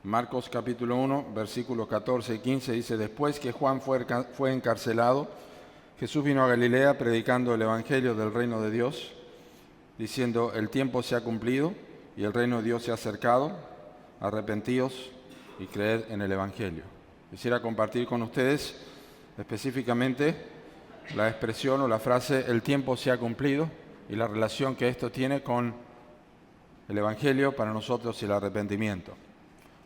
Marcos capítulo 1, versículos 14 y 15 dice: Después que Juan fue encarcelado, Jesús vino a Galilea predicando el evangelio del reino de Dios, diciendo: el tiempo se ha cumplido y el reino de Dios se ha acercado, arrepentíos y creed en el evangelio. Quisiera compartir con ustedes específicamente la expresión o la frase "el tiempo se ha cumplido" y la relación que esto tiene con el evangelio para nosotros y el arrepentimiento.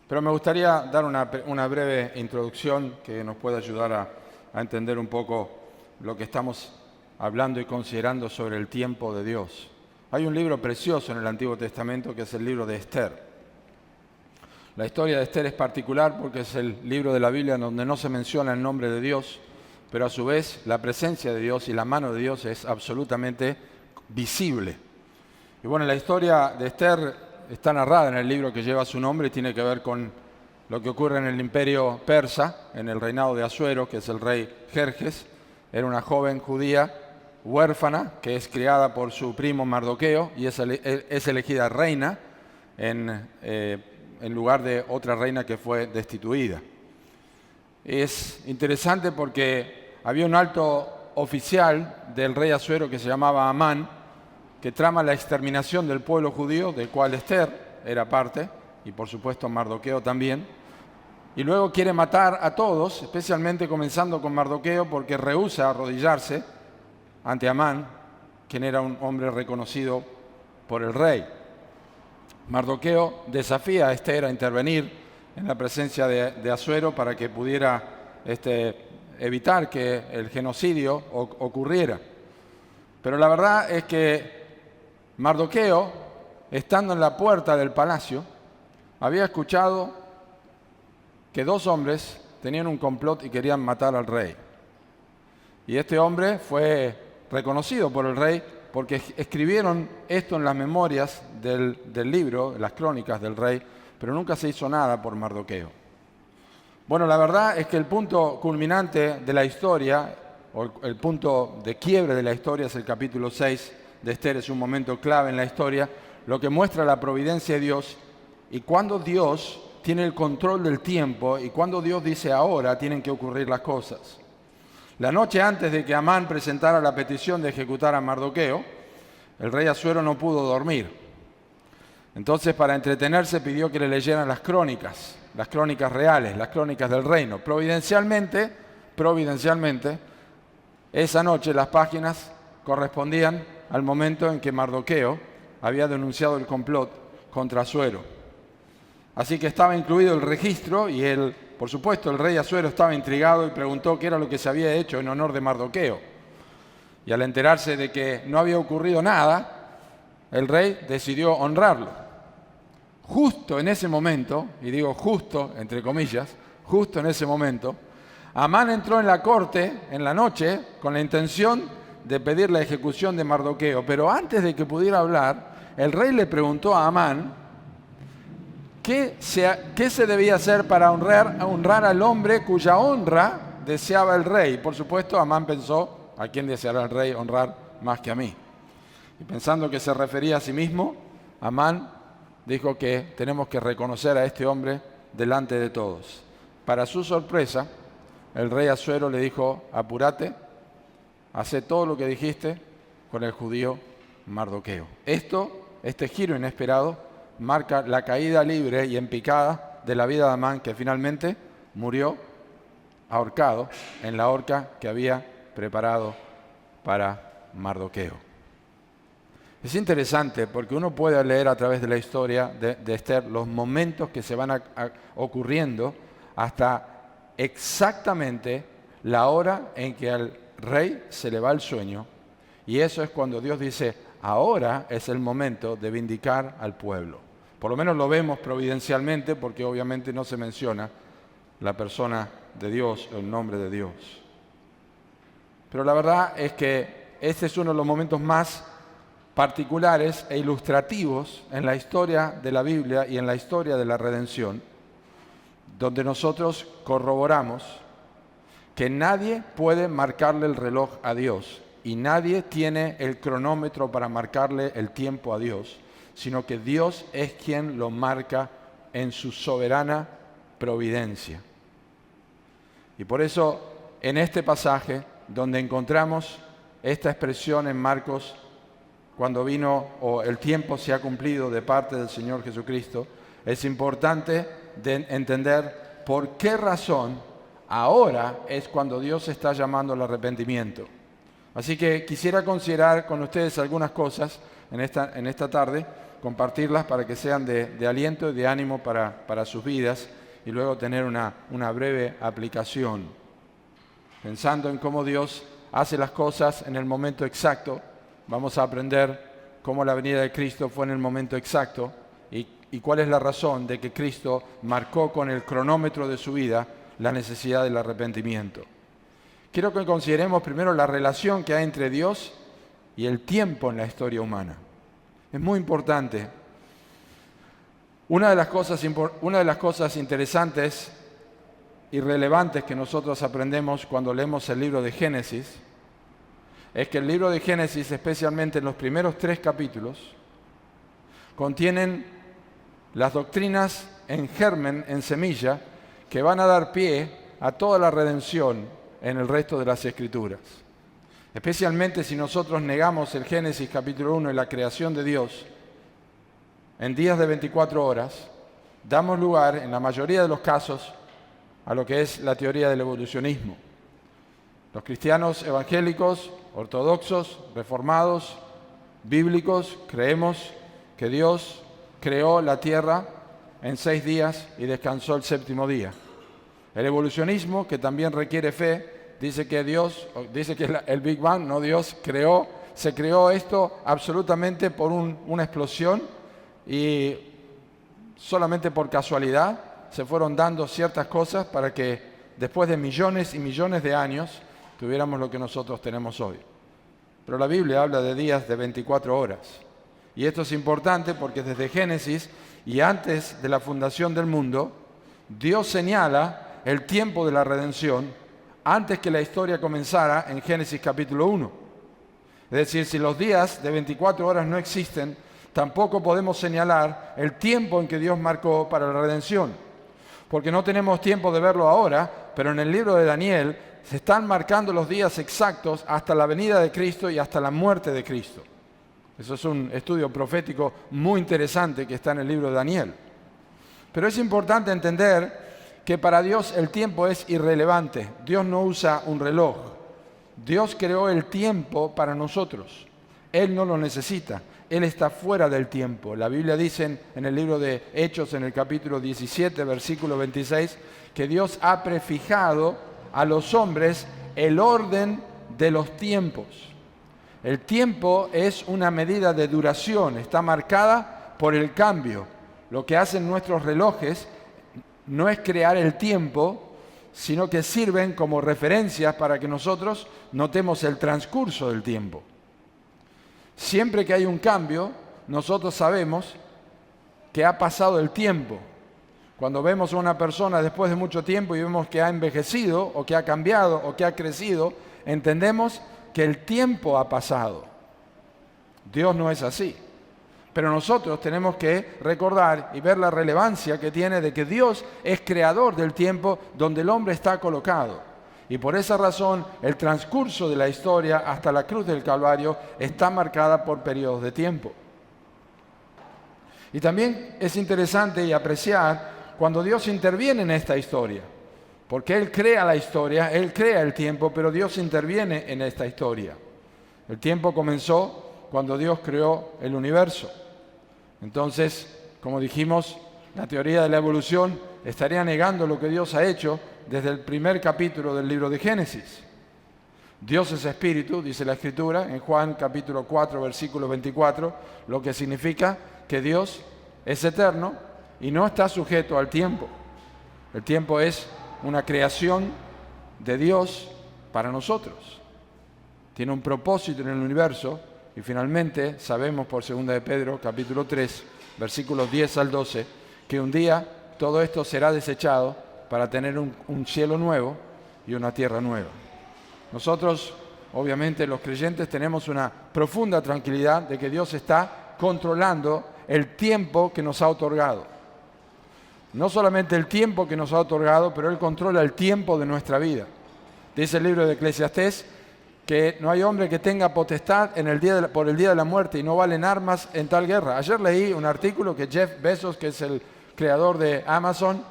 Pero me gustaría dar una breve introducción que nos pueda ayudar a entender un poco lo que estamos hablando y considerando sobre el tiempo de Dios. Hay un libro precioso en el Antiguo Testamento que es el libro de Esther. La historia de Esther es particular porque es el libro de la Biblia donde no se menciona el nombre de Dios, pero a su vez la presencia de Dios y la mano de Dios es absolutamente visible. Y bueno, la historia de Esther está narrada en el libro que lleva su nombre y tiene que ver con lo que ocurre en el imperio persa, en el reinado de Asuero, que es el rey Jerjes. Era una joven judía huérfana que es criada por su primo Mardoqueo y es elegida reina en lugar de otra reina que fue destituida. Es interesante porque había un alto oficial del rey Asuero que se llamaba Amán, que trama la exterminación del pueblo judío, del cual Esther era parte, y por supuesto Mardoqueo también. Y luego quiere matar a todos, especialmente comenzando con Mardoqueo, porque rehúsa arrodillarse ante Amán, quien era un hombre reconocido por el rey. Mardoqueo desafía a Esther a intervenir en la presencia de Asuero para que pudiera evitar que el genocidio ocurriera. Pero la verdad es que Mardoqueo, estando en la puerta del palacio, había escuchado que dos hombres tenían un complot y querían matar al rey. Y este hombre fue reconocido por el rey porque escribieron esto en las memorias del libro, las crónicas del rey, pero nunca se hizo nada por Mardoqueo. Bueno, la verdad es que el punto culminante de la historia, o el punto de quiebre de la historia, es el capítulo 6 de Esther. Es un momento clave en la historia, lo que muestra la providencia de Dios y cuando Dios tiene el control del tiempo y cuando Dios dice ahora tienen que ocurrir las cosas. La noche antes de que Amán presentara la petición de ejecutar a Mardoqueo, el rey Asuero no pudo dormir. Entonces, para entretenerse, pidió que le leyeran las crónicas reales, las crónicas del reino. Providencialmente, esa noche las páginas correspondían al momento en que Mardoqueo había denunciado el complot contra Asuero. Así que estaba incluido el registro y por supuesto, el rey Asuero estaba intrigado y preguntó qué era lo que se había hecho en honor de Mardoqueo. Y al enterarse de que no había ocurrido nada, el rey decidió honrarlo. Justo en ese momento, y digo justo entre comillas, justo en ese momento, Amán entró en la corte en la noche con la intención de pedir la ejecución de Mardoqueo, pero antes de que pudiera hablar, el rey le preguntó a Amán qué se debía hacer para honrar al hombre cuya honra deseaba el rey. Por supuesto, Amán pensó: ¿a quién deseará el rey honrar más que a mí? Y pensando que se refería a sí mismo, Amán dijo que tenemos que reconocer a este hombre delante de todos. Para su sorpresa, el rey Asuero le dijo: apúrate, hace todo lo que dijiste con el judío Mardoqueo. Este giro inesperado marca la caída libre y en picada de la vida de Amán, que finalmente murió ahorcado en la horca que había preparado para Mardoqueo. Es interesante porque uno puede leer a través de la historia de Esther los momentos que se van ocurriendo hasta exactamente la hora en que al rey se le va el sueño, y eso es cuando Dios dice: ahora es el momento de vindicar al pueblo. Por lo menos lo vemos providencialmente porque obviamente no se menciona la persona de Dios o el nombre de Dios. Pero la verdad es que este es uno de los momentos más particulares e ilustrativos en la historia de la Biblia y en la historia de la redención, donde nosotros corroboramos que nadie puede marcarle el reloj a Dios y nadie tiene el cronómetro para marcarle el tiempo a Dios, sino que Dios es quien lo marca en su soberana providencia. Y por eso, en este pasaje, donde encontramos esta expresión en Marcos, cuando vino o el tiempo se ha cumplido de parte del Señor Jesucristo, es importante entender por qué razón ahora es cuando Dios está llamando al arrepentimiento. Así que quisiera considerar con ustedes algunas cosas en esta tarde, compartirlas para que sean de aliento y de ánimo para sus vidas y luego tener una breve aplicación. Pensando en cómo Dios hace las cosas en el momento exacto, vamos a aprender cómo la venida de Cristo fue en el momento exacto y cuál es la razón de que Cristo marcó con el cronómetro de su vida la necesidad del arrepentimiento. Quiero que consideremos primero la relación que hay entre Dios y el tiempo en la historia humana. Es muy importante. Una de las cosas interesantes y relevantes que nosotros aprendemos cuando leemos el libro de Génesis es que el libro de Génesis, especialmente en los primeros 3 capítulos, contienen las doctrinas en germen, en semilla, que van a dar pie a toda la redención en el resto de las Escrituras. Especialmente si nosotros negamos el Génesis capítulo 1 y la creación de Dios, en días de 24 horas, damos lugar, en la mayoría de los casos, a lo que es la teoría del evolucionismo. Los cristianos evangélicos, ortodoxos, reformados, bíblicos, creemos que Dios creó la tierra en 6 días y descansó el 7º día. El evolucionismo, que también requiere fe, dice que el Big Bang, no Dios, se creó esto absolutamente por una explosión y solamente por casualidad se fueron dando ciertas cosas para que después de millones y millones de años tuviéramos lo que nosotros tenemos hoy. Pero la Biblia habla de días de 24 horas. Y esto es importante porque desde Génesis y antes de la fundación del mundo, Dios señala el tiempo de la redención antes que la historia comenzara en Génesis capítulo 1. Es decir, si los días de 24 horas no existen, tampoco podemos señalar el tiempo en que Dios marcó para la redención. Porque no tenemos tiempo de verlo ahora, pero en el libro de Daniel se están marcando los días exactos hasta la venida de Cristo y hasta la muerte de Cristo. Eso es un estudio profético muy interesante que está en el libro de Daniel. Pero es importante entender que para Dios el tiempo es irrelevante. Dios no usa un reloj. Dios creó el tiempo para nosotros. Él no lo necesita. Él está fuera del tiempo. La Biblia dice en el libro de Hechos, en el capítulo 17, versículo 26, que Dios ha prefijado a los hombres el orden de los tiempos. El tiempo es una medida de duración, está marcada por el cambio. Lo que hacen nuestros relojes no es crear el tiempo, sino que sirven como referencias para que nosotros notemos el transcurso del tiempo. Siempre que hay un cambio, nosotros sabemos que ha pasado el tiempo. Cuando vemos a una persona después de mucho tiempo y vemos que ha envejecido o que ha cambiado o que ha crecido, entendemos que el tiempo ha pasado. Dios no es así. Pero nosotros tenemos que recordar y ver la relevancia que tiene de que Dios es creador del tiempo donde el hombre está colocado. Y por esa razón el transcurso de la historia hasta la cruz del Calvario está marcada por periodos de tiempo. Y también es interesante y apreciar cuando Dios interviene en esta historia. Porque Él crea la historia, Él crea el tiempo, pero Dios interviene en esta historia. El tiempo comenzó cuando Dios creó el universo. Entonces, como dijimos, la teoría de la evolución estaría negando lo que Dios ha hecho desde el primer capítulo del libro de Génesis. Dios es espíritu, dice la Escritura, en Juan capítulo 4, versículo 24, lo que significa que Dios es eterno y no está sujeto al tiempo. El tiempo es una creación de Dios para nosotros. Tiene un propósito en el universo y finalmente sabemos por 2 de Pedro capítulo 3, versículos 10 al 12, que un día todo esto será desechado para tener un cielo nuevo y una tierra nueva. Nosotros, obviamente los creyentes, tenemos una profunda tranquilidad de que Dios está controlando el tiempo que nos ha otorgado. no solamente el tiempo que nos ha otorgado, pero Él controla el tiempo de nuestra vida. Dice el libro de Eclesiastés que no hay hombre que tenga potestad por el día de la muerte y no valen armas en tal guerra. Ayer leí un artículo que Jeff Bezos, que es el creador de Amazon,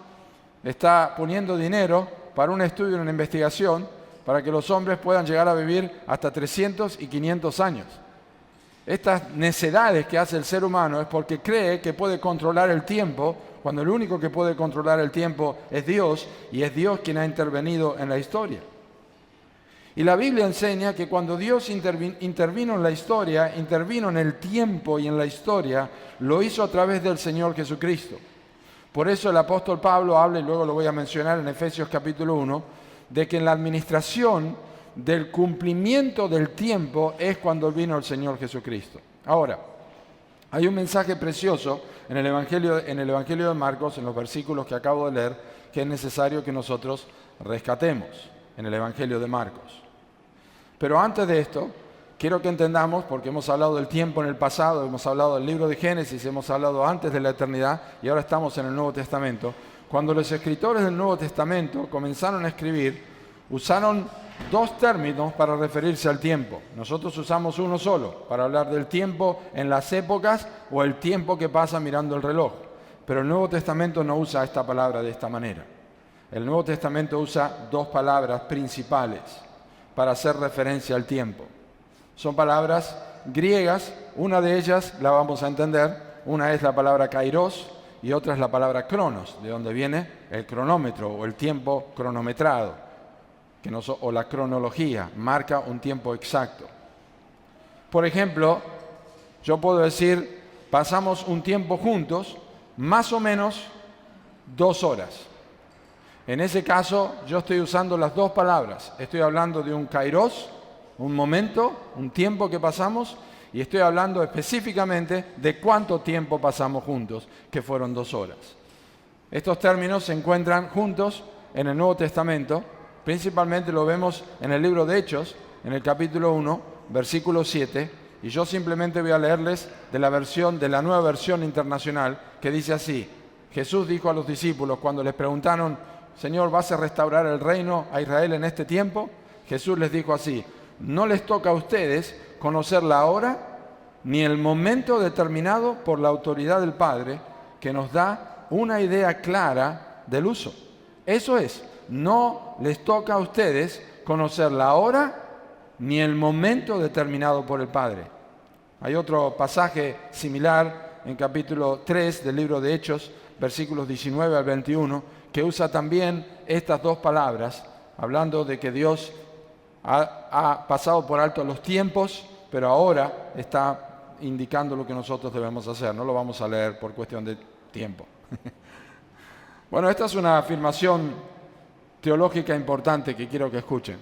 está poniendo dinero para un estudio, una investigación, para que los hombres puedan llegar a vivir hasta 300 y 500 años. Estas necedades que hace el ser humano es porque cree que puede controlar el tiempo, cuando el único que puede controlar el tiempo es Dios, y es Dios quien ha intervenido en la historia. Y la Biblia enseña que cuando Dios intervino en la historia, intervino en el tiempo y en la historia, lo hizo a través del Señor Jesucristo. Por eso el apóstol Pablo habla, y luego lo voy a mencionar en Efesios capítulo 1, de que en la administración del cumplimiento del tiempo es cuando vino el Señor Jesucristo. Ahora, hay un mensaje precioso en el Evangelio de Marcos, en los versículos que acabo de leer, que es necesario que nosotros rescatemos en el Evangelio de Marcos. Pero antes de esto, quiero que entendamos, porque hemos hablado del tiempo en el pasado, hemos hablado del libro de Génesis, hemos hablado antes de la eternidad y ahora estamos en el Nuevo Testamento. Cuando los escritores del Nuevo Testamento comenzaron a escribir, usaron dos términos para referirse al tiempo. Nosotros usamos uno solo para hablar del tiempo en las épocas o el tiempo que pasa mirando el reloj. Pero el Nuevo Testamento no usa esta palabra de esta manera. El Nuevo Testamento usa dos palabras principales para hacer referencia al tiempo. Son palabras griegas, una de ellas la vamos a entender, una es la palabra kairos y otra es la palabra cronos, de donde viene el cronómetro o el tiempo cronometrado, o la cronología, marca un tiempo exacto. Por ejemplo, yo puedo decir, pasamos un tiempo juntos, más o menos 2 horas. En ese caso, yo estoy usando las dos palabras. Estoy hablando de un kairos, un momento, un tiempo que pasamos, y estoy hablando específicamente de cuánto tiempo pasamos juntos, que fueron 2 horas. Estos términos se encuentran juntos en el Nuevo Testamento, principalmente lo vemos en el libro de Hechos, en el capítulo 1, versículo 7, y yo simplemente voy a leerles de la nueva versión internacional, que dice así: Jesús dijo a los discípulos cuando les preguntaron, Señor, ¿vas a restaurar el reino a Israel en este tiempo? Jesús les dijo así: no les toca a ustedes conocer la hora ni el momento determinado por la autoridad del Padre, que nos da una idea clara del uso. Eso es, no les toca a ustedes conocer la hora ni el momento determinado por el Padre. Hay otro pasaje similar en capítulo 3 del libro de Hechos, versículos 19 al 21, que usa también estas dos palabras, hablando de que Dios ha pasado por alto los tiempos, pero ahora está indicando lo que nosotros debemos hacer. No lo vamos a leer por cuestión de tiempo. Bueno, esta es una afirmación teológica importante que quiero que escuchen.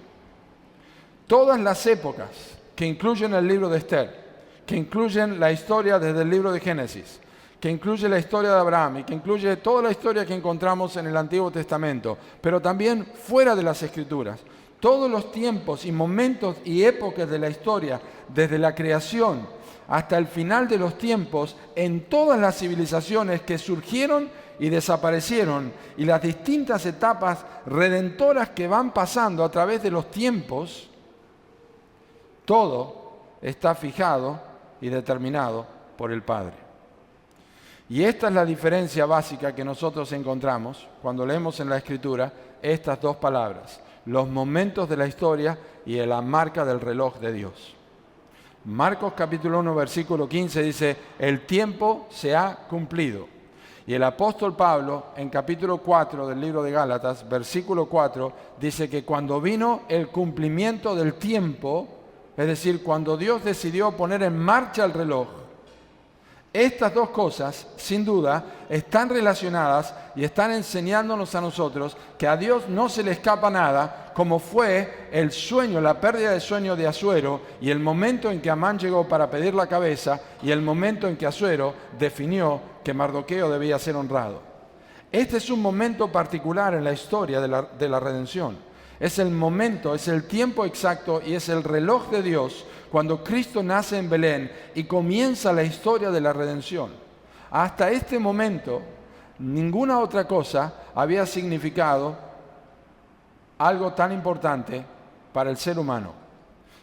Todas las épocas que incluyen el libro de Esther, que incluyen la historia desde el libro de Génesis, que incluye la historia de Abraham y que incluye toda la historia que encontramos en el Antiguo Testamento, pero también fuera de las Escrituras. Todos los tiempos y momentos y épocas de la historia, desde la creación hasta el final de los tiempos, en todas las civilizaciones que surgieron y desaparecieron, y las distintas etapas redentoras que van pasando a través de los tiempos, todo está fijado y determinado por el Padre. Y esta es la diferencia básica que nosotros encontramos cuando leemos en la Escritura estas dos palabras: los momentos de la historia y la marca del reloj de Dios. Marcos capítulo 1, versículo 15 dice, el tiempo se ha cumplido. Y el apóstol Pablo, en capítulo 4 del libro de Gálatas, versículo 4, dice que cuando vino el cumplimiento del tiempo, es decir, cuando Dios decidió poner en marcha el reloj, estas dos cosas, sin duda, están relacionadas y están enseñándonos a nosotros que a Dios no se le escapa nada, como fue el sueño, la pérdida de sueño de Asuero y el momento en que Amán llegó para pedir la cabeza y el momento en que Asuero definió que Mardoqueo debía ser honrado. Este es un momento particular en la historia de la redención. Es el momento, es el tiempo exacto y es el reloj de Dios cuando Cristo nace en Belén y comienza la historia de la redención. Hasta este momento Ninguna otra cosa había significado algo tan importante para el ser humano.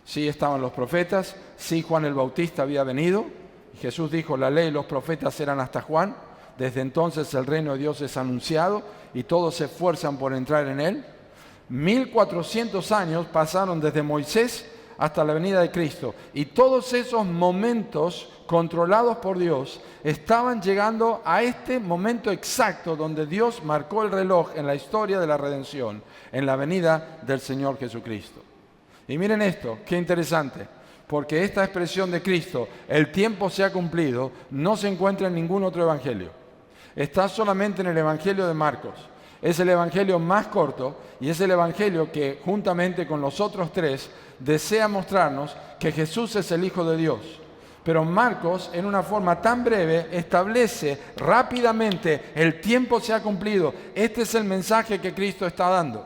Sí estaban los profetas, sí Juan el Bautista había venido, y Jesús dijo, la ley y los profetas eran hasta Juan, desde entonces el reino de Dios es anunciado y todos se esfuerzan por entrar en él. 1400 años pasaron desde Moisés hasta la venida de Cristo, y todos esos momentos controlados por Dios estaban llegando a este momento exacto donde Dios marcó el reloj en la historia de la redención, en la venida del Señor Jesucristo. Y miren esto, qué interesante, porque esta expresión de Cristo, el tiempo se ha cumplido, no se encuentra en ningún otro evangelio. Está solamente en el evangelio de Marcos. Es el evangelio más corto y es el evangelio que, juntamente con los otros tres, desea mostrarnos que Jesús es el Hijo de Dios. Pero Marcos, en una forma tan breve, establece rápidamente, el tiempo se ha cumplido. Este es el mensaje que Cristo está dando.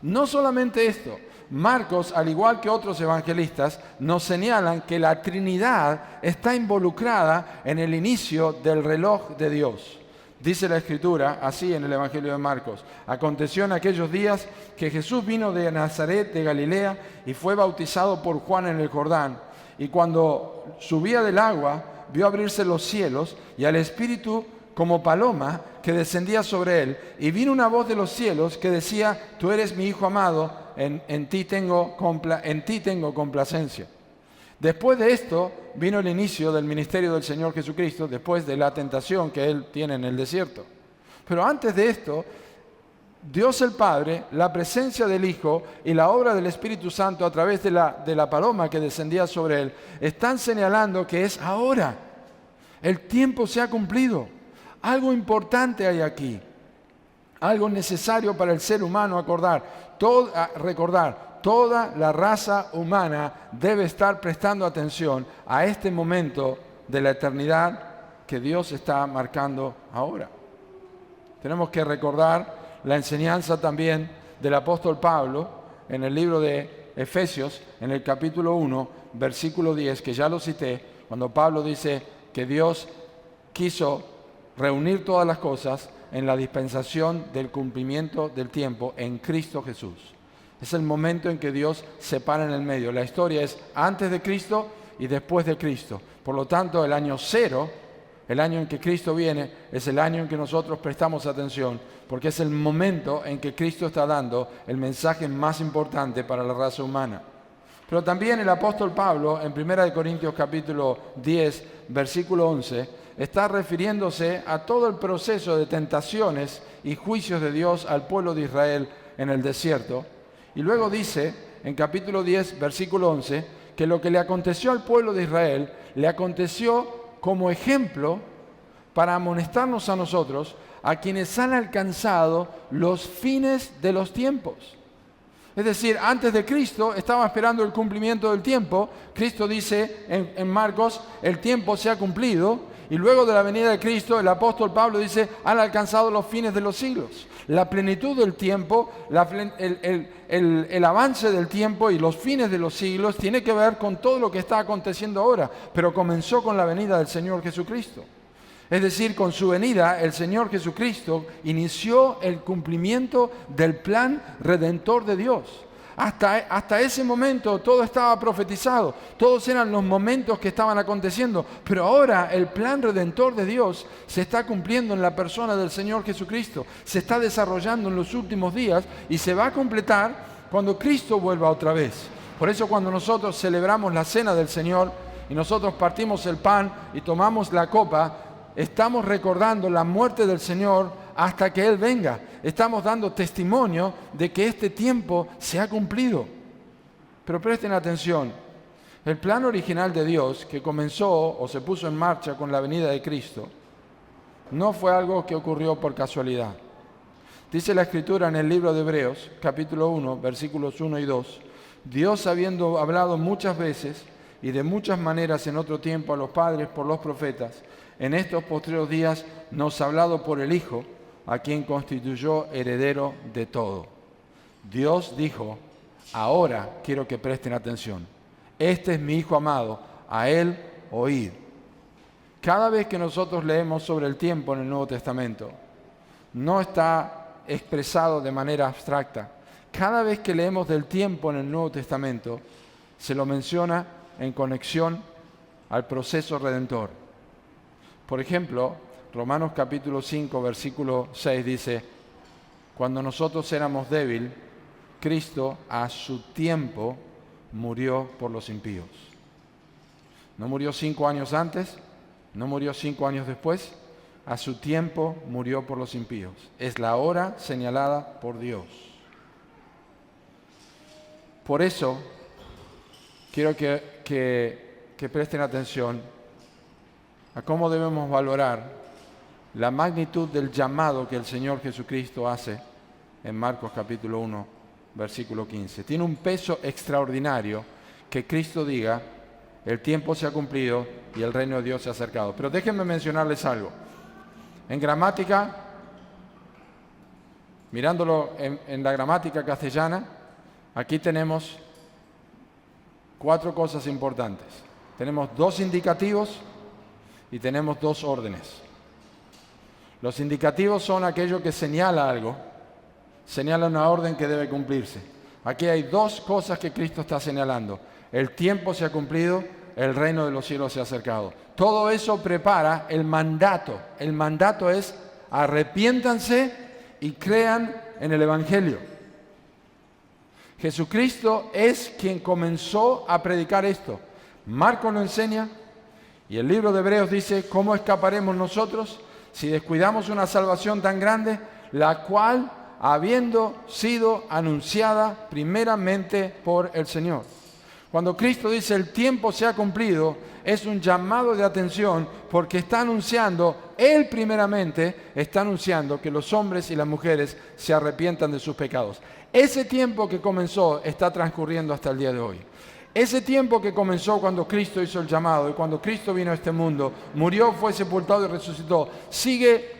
No solamente esto, Marcos, al igual que otros evangelistas, nos señalan que la Trinidad está involucrada en el inicio del reloj de Dios. Dice la Escritura, así en el Evangelio de Marcos, aconteció en aquellos días que Jesús vino de Nazaret de Galilea y fue bautizado por Juan en el Jordán. Y cuando subía del agua, vio abrirse los cielos y al Espíritu como paloma que descendía sobre él. Y vino una voz de los cielos que decía, tú eres mi Hijo amado, en ti tengo complacencia. Después de esto vino el inicio del ministerio del Señor Jesucristo, después de la tentación que Él tiene en el desierto. Pero antes de esto, Dios el Padre, la presencia del Hijo y la obra del Espíritu Santo a través de la paloma que descendía sobre Él, están señalando que es ahora. El tiempo se ha cumplido. Algo importante hay aquí. Algo necesario para el ser humano recordar. Toda la raza humana debe estar prestando atención a este momento de la eternidad que Dios está marcando ahora. Tenemos que recordar la enseñanza también del apóstol Pablo en el libro de Efesios, en el capítulo 1, versículo 10, que ya lo cité, cuando Pablo dice que Dios quiso reunir todas las cosas en la dispensación del cumplimiento del tiempo en Cristo Jesús. Es el momento en que Dios se para en el medio. La historia es antes de Cristo y después de Cristo. Por lo tanto, el año 0, el año en que Cristo viene, es el año en que nosotros prestamos atención, porque es el momento en que Cristo está dando el mensaje más importante para la raza humana. Pero también el apóstol Pablo, en 1 Corintios capítulo 10, versículo 11, está refiriéndose a todo el proceso de tentaciones y juicios de Dios al pueblo de Israel en el desierto. Y luego dice, en capítulo 10, versículo 11, que lo que le aconteció al pueblo de Israel, le aconteció como ejemplo para amonestarnos a nosotros, a quienes han alcanzado los fines de los tiempos. Es decir, antes de Cristo estaba esperando el cumplimiento del tiempo. Cristo dice en Marcos, el tiempo se ha cumplido. Y luego de la venida de Cristo, el apóstol Pablo dice, han alcanzado los fines de los siglos. La plenitud del tiempo, el avance del tiempo y los fines de los siglos tiene que ver con todo lo que está aconteciendo ahora, pero comenzó con la venida del Señor Jesucristo. Es decir, con su venida, el Señor Jesucristo inició el cumplimiento del plan redentor de Dios. Hasta ese momento todo estaba profetizado, todos eran los momentos que estaban aconteciendo, pero ahora el plan redentor de Dios se está cumpliendo en la persona del Señor Jesucristo, se está desarrollando en los últimos días y se va a completar cuando Cristo vuelva otra vez. Por eso cuando nosotros celebramos la cena del Señor y nosotros partimos el pan y tomamos la copa, estamos recordando la muerte del Señor hasta que Él venga. Estamos dando testimonio de que este tiempo se ha cumplido. Pero presten atención, el plan original de Dios que comenzó o se puso en marcha con la venida de Cristo no fue algo que ocurrió por casualidad. Dice la Escritura en el libro de Hebreos, capítulo 1, versículos 1 y 2, Dios habiendo hablado muchas veces y de muchas maneras en otro tiempo a los padres por los profetas, en estos postreros días nos ha hablado por el Hijo, a quien constituyó heredero de todo. Dios dijo, ahora quiero que presten atención. Este es mi Hijo amado, a Él oíd. Cada vez que nosotros leemos sobre el tiempo en el Nuevo Testamento, no está expresado de manera abstracta. Cada vez que leemos del tiempo en el Nuevo Testamento, se lo menciona en conexión al proceso redentor. Por ejemplo, Romanos capítulo 5, versículo 6 dice: cuando nosotros éramos débiles, Cristo a su tiempo murió por los impíos. No murió 5 años antes, no murió 5 años después, a su tiempo murió por los impíos. Es la hora señalada por Dios. Por eso, quiero que presten atención a cómo debemos valorar la magnitud del llamado que el Señor Jesucristo hace en Marcos capítulo 1, versículo 15. Tiene un peso extraordinario que Cristo diga: el tiempo se ha cumplido y el reino de Dios se ha acercado. Pero déjenme mencionarles algo. En gramática, mirándolo en la gramática castellana, aquí tenemos 4 cosas importantes. Tenemos 2 indicativos y tenemos 2 órdenes. Los indicativos son aquello que señala algo, señala una orden que debe cumplirse. Aquí hay 2 cosas que Cristo está señalando. El tiempo se ha cumplido, el reino de los cielos se ha acercado. Todo eso prepara el mandato. El mandato es: arrepiéntanse y crean en el Evangelio. Jesucristo es quien comenzó a predicar esto. Marcos lo enseña y el libro de Hebreos dice: ¿cómo escaparemos nosotros si descuidamos una salvación tan grande, la cual habiendo sido anunciada primeramente por el Señor? Cuando Cristo dice el tiempo se ha cumplido, es un llamado de atención porque está anunciando, Él primeramente está anunciando que los hombres y las mujeres se arrepientan de sus pecados. Ese tiempo que comenzó está transcurriendo hasta el día de hoy. Ese tiempo que comenzó cuando Cristo hizo el llamado y cuando Cristo vino a este mundo, murió, fue sepultado y resucitó, sigue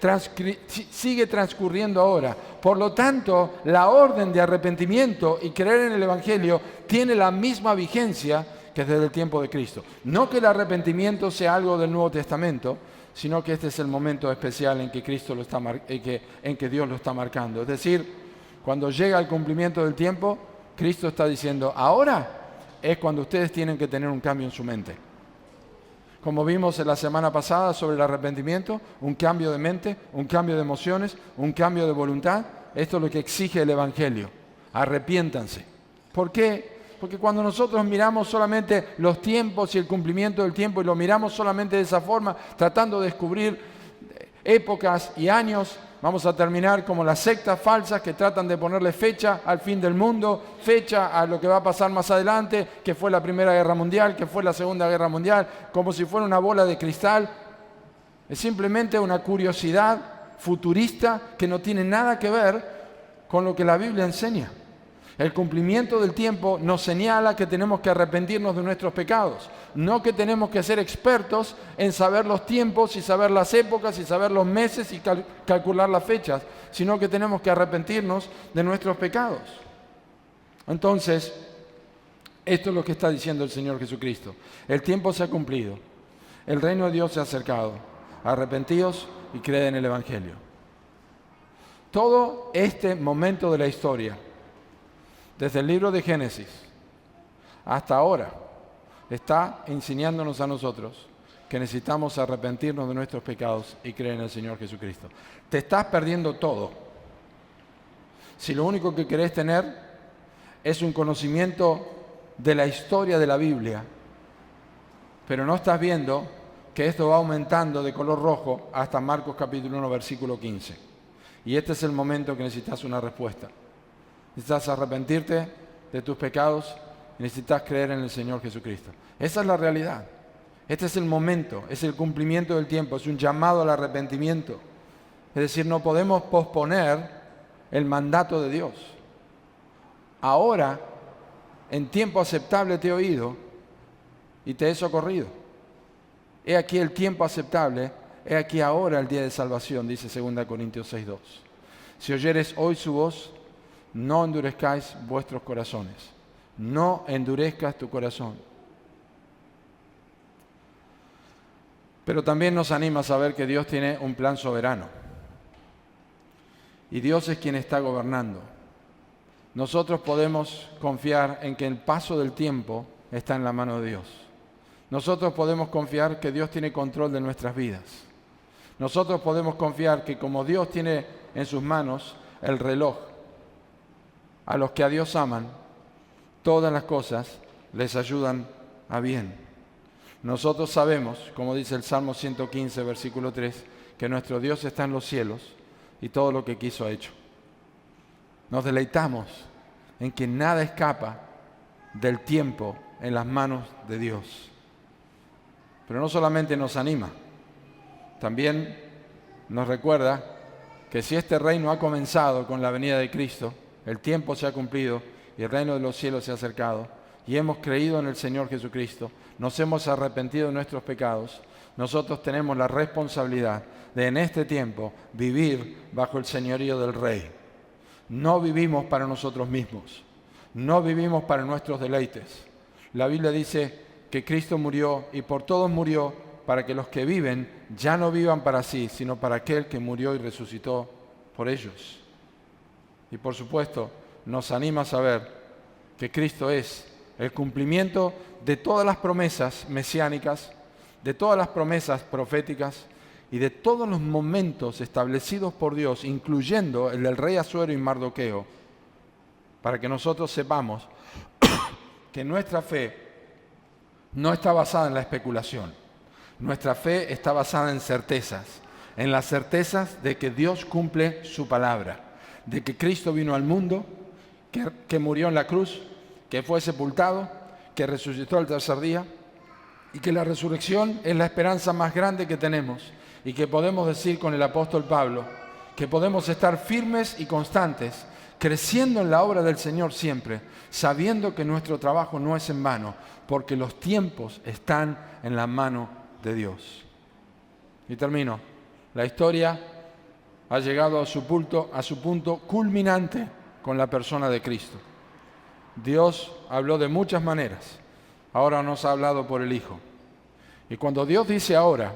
transcurriendo ahora. Por lo tanto, la orden de arrepentimiento y creer en el Evangelio tiene la misma vigencia que desde el tiempo de Cristo. No que el arrepentimiento sea algo del Nuevo Testamento, sino que este es el momento especial en que Cristo en que Dios lo está marcando. Es decir, cuando llega el cumplimiento del tiempo, Cristo está diciendo: ahora es cuando ustedes tienen que tener un cambio en su mente. Como vimos en la semana pasada sobre el arrepentimiento, un cambio de mente, un cambio de emociones, un cambio de voluntad. Esto es lo que exige el Evangelio. Arrepiéntanse. ¿Por qué? Porque cuando nosotros miramos solamente los tiempos y el cumplimiento del tiempo y lo miramos solamente de esa forma, tratando de descubrir épocas y años, vamos a terminar como las sectas falsas que tratan de ponerle fecha al fin del mundo, fecha a lo que va a pasar más adelante, que fue la Primera Guerra Mundial, que fue la Segunda Guerra Mundial, como si fuera una bola de cristal. Es simplemente una curiosidad futurista que no tiene nada que ver con lo que la Biblia enseña. El cumplimiento del tiempo nos señala que tenemos que arrepentirnos de nuestros pecados, no que tenemos que ser expertos en saber los tiempos y saber las épocas y saber los meses y calcular las fechas, sino que tenemos que arrepentirnos de nuestros pecados. Entonces, esto es lo que está diciendo el Señor Jesucristo. El tiempo se ha cumplido, el reino de Dios se ha acercado. Arrepentíos y creed en el Evangelio. Todo este momento de la historia, desde el libro de Génesis hasta ahora, está enseñándonos a nosotros que necesitamos arrepentirnos de nuestros pecados y creer en el Señor Jesucristo. Te estás perdiendo todo si lo único que querés tener es un conocimiento de la historia de la Biblia, pero no estás viendo que esto va aumentando de color rojo hasta Marcos capítulo 1, versículo 15. Y este es el momento que necesitas una respuesta. Necesitas arrepentirte de tus pecados y necesitas creer en el Señor Jesucristo. Esa es la realidad. Este es el momento, es el cumplimiento del tiempo, es un llamado al arrepentimiento. Es decir, no podemos posponer el mandato de Dios. Ahora, en tiempo aceptable te he oído y te he socorrido. He aquí el tiempo aceptable, he aquí ahora el día de salvación, dice 2 Corintios 6:2. Si oyeres hoy su voz, no endurezcáis vuestros corazones. No endurezcas tu corazón. Pero también nos anima a saber que Dios tiene un plan soberano. y Dios es quien está gobernando. Nosotros podemos confiar en que el paso del tiempo está en la mano de Dios. Nosotros podemos confiar que Dios tiene control de nuestras vidas. Nosotros podemos confiar que como Dios tiene en sus manos el reloj, a los que a Dios aman, todas las cosas les ayudan a bien. Nosotros sabemos, como dice el Salmo 115, versículo 3, que nuestro Dios está en los cielos y todo lo que quiso ha hecho. Nos deleitamos en que nada escapa del tiempo en las manos de Dios. Pero no solamente nos anima, también nos recuerda que si este reino ha comenzado con la venida de Cristo, el tiempo se ha cumplido y el reino de los cielos se ha acercado, y hemos creído en el Señor Jesucristo, nos hemos arrepentido de nuestros pecados, nosotros tenemos la responsabilidad de en este tiempo vivir bajo el señorío del Rey. No vivimos para nosotros mismos, no vivimos para nuestros deleites. La Biblia dice que Cristo murió y por todos murió para que los que viven ya no vivan para sí, sino para aquel que murió y resucitó por ellos. Y por supuesto, nos anima a saber que Cristo es el cumplimiento de todas las promesas mesiánicas, de todas las promesas proféticas y de todos los momentos establecidos por Dios, incluyendo el del rey Asuero y Mardoqueo, para que nosotros sepamos que nuestra fe no está basada en la especulación. Nuestra fe está basada en certezas, en las certezas de que Dios cumple su palabra, de que Cristo vino al mundo, que murió en la cruz, que fue sepultado, que resucitó al tercer día y que la resurrección es la esperanza más grande que tenemos y que podemos decir con el apóstol Pablo que podemos estar firmes y constantes, creciendo en la obra del Señor siempre, sabiendo que nuestro trabajo no es en vano, porque los tiempos están en la mano de Dios. Y termino. La historia ha llegado a su punto culminante con la persona de Cristo. Dios habló de muchas maneras. Ahora nos ha hablado por el Hijo. Y cuando Dios dice ahora,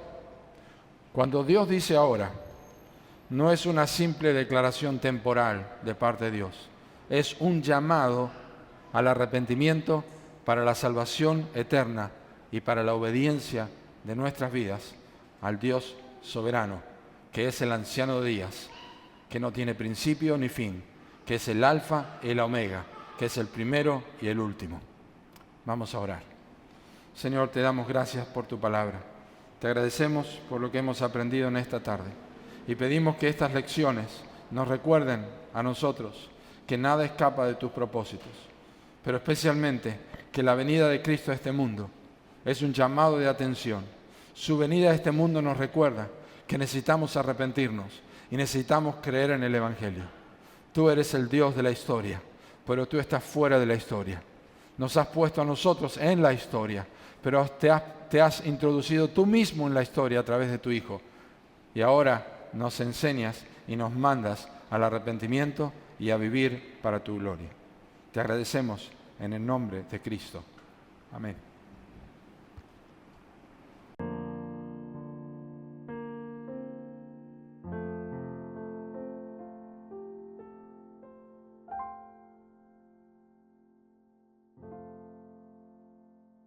no es una simple declaración temporal de parte de Dios. Es un llamado al arrepentimiento para la salvación eterna y para la obediencia de nuestras vidas al Dios soberano, que es el anciano de días, que no tiene principio ni fin, que es el alfa y el omega, que es el primero y el último. Vamos a orar. Señor, te damos gracias por tu palabra. Te agradecemos por lo que hemos aprendido en esta tarde y pedimos que estas lecciones nos recuerden a nosotros que nada escapa de tus propósitos, pero especialmente que la venida de Cristo a este mundo es un llamado de atención. Su venida a este mundo nos recuerda que necesitamos arrepentirnos y necesitamos creer en el Evangelio. Tú eres el Dios de la historia, pero tú estás fuera de la historia. Nos has puesto a nosotros en la historia, pero te has introducido tú mismo en la historia a través de tu Hijo. Y ahora nos enseñas y nos mandas al arrepentimiento y a vivir para tu gloria. Te agradecemos en el nombre de Cristo. Amén.